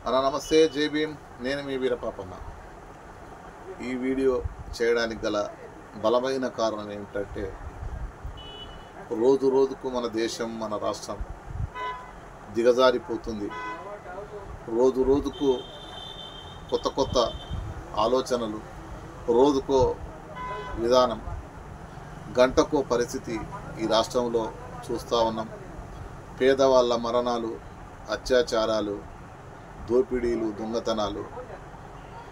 అన్న నమస్తే, జై భీమ్. నేను మీ వీరపాపన్న. ఈ వీడియో చేయడానికి గల బలమైన కారణం ఏమిటంటే, రోజు రోజుకు మన దేశం, మన రాష్ట్రం దిగజారిపోతుంది. రోజు రోజుకు కొత్త కొత్త ఆలోచనలు, రోజుకో విధానం, గంటకో పరిస్థితి ఈ రాష్ట్రంలో చూస్తూ ఉన్నాం. పేదవాళ్ళ మరణాలు, అత్యాచారాలు, దోపిడీలు, దొంగతనాలు,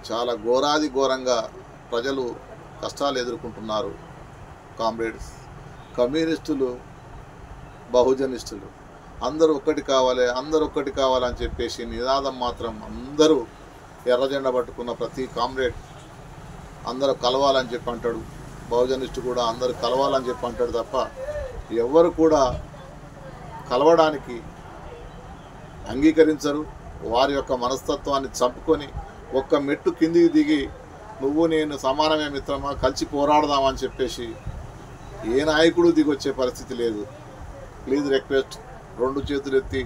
చాలా ఘోరాది ఘోరంగా ప్రజలు కష్టాలు ఎదుర్కొంటున్నారు. కామ్రేడ్స్, కమ్యూనిస్టులు, బహుజనిస్టులు అందరూ ఒక్కటి కావాలి, అందరూ ఒక్కటి కావాలని చెప్పేసి నినాదం మాత్రం అందరూ ఎర్రజెండా పట్టుకున్న ప్రతి కామ్రేడ్ అందరూ కలవాలని చెప్పి అంటాడు. బహుజనిస్టు కూడా అందరూ కలవాలని చెప్పి అంటాడు తప్ప ఎవరు కూడా కలవడానికి అంగీకరించరు. వారి యొక్క మనస్తత్వాన్ని చంపుకొని ఒక్క మెట్టు కిందికి దిగి నువ్వు నేను సమానమే మిత్రమా, కలిసి పోరాడదామని చెప్పేసి ఏ నాయకుడు దిగొచ్చే పరిస్థితి లేదు. ప్లీజ్ రిక్వెస్ట్, రెండు చేతులు ఎత్తి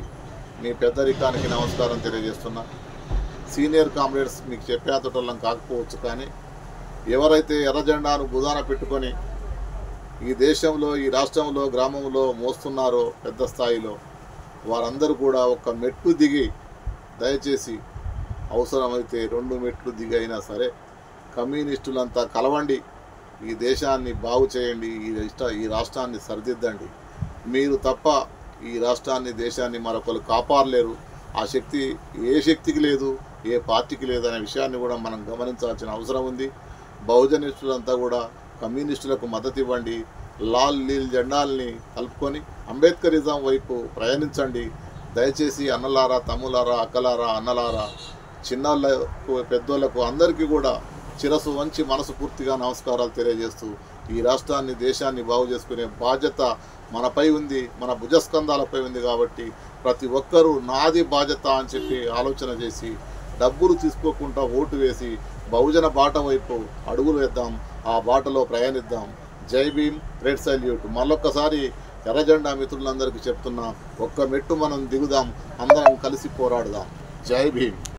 మీ పెద్దరికానికి నమస్కారం తెలియజేస్తున్నా. సీనియర్ కామ్రేడ్స్ మీకు చెప్పేంతటోళ్ళం కాకపోవచ్చు, కానీ ఎవరైతే ఎర్రజెండాను భుజాన పెట్టుకొని ఈ దేశంలో, ఈ రాష్ట్రంలో, గ్రామంలో మోస్తున్నారో పెద్ద స్థాయిలో, వారందరూ కూడా ఒక్క మెట్టు దిగి దయచేసి అవసరమైతే 2 మెట్లు దిగి అయినా సరే కమ్యూనిస్టులంతా కలవండి, ఈ దేశాన్ని బాగు చేయండి, ఈ రాష్ట్రాన్ని సరిదిద్దండి. మీరు తప్ప ఈ రాష్ట్రాన్ని, దేశాన్ని మరొకరు కాపాడలేరు. ఆ శక్తి ఏ శక్తికి లేదు, ఏ పార్టీకి లేదు అనే విషయాన్ని కూడా మనం గమనించాల్సిన అవసరం ఉంది. బహుజనిస్టులంతా కూడా కమ్యూనిస్టులకు మద్దతు ఇవ్వండి. లాల్ నీల్ జెండాల్ని కలుపుకొని అంబేద్కరిజం వైపు ప్రయాణించండి. దయచేసి అన్నలారా, తమ్ములారా, అక్కలారా, అన్నలారా, చిన్నోళ్ళకు, పెద్దోళ్లకు అందరికీ కూడా శిరస్సు వంచి మనస్ఫూర్తిగా నమస్కారాలు తెలియజేస్తూ, ఈ రాష్ట్రాన్ని, దేశాన్ని బాగు చేసుకునే బాధ్యత మనపై ఉంది, మన భుజస్కంధాలపై ఉంది. కాబట్టి ప్రతి ఒక్కరూ నాది బాధ్యత అని చెప్పి ఆలోచన చేసి డబ్బులు తీసుకోకుండా ఓటు వేసి బహుజన బాట వైపు అడుగులు వేద్దాం, ఆ బాటలో ప్రయాణిద్దాం. జై భీమ్, రెడ్ సల్యూట్. మళ్ళొక్కసారి ఎర్రజెండా మిత్రులందరికీ చెప్తున్నా, ఒక్క మెట్టు మనం దిగుదాం, అందరం కలిసి పోరాడదాం. జై భీమ్.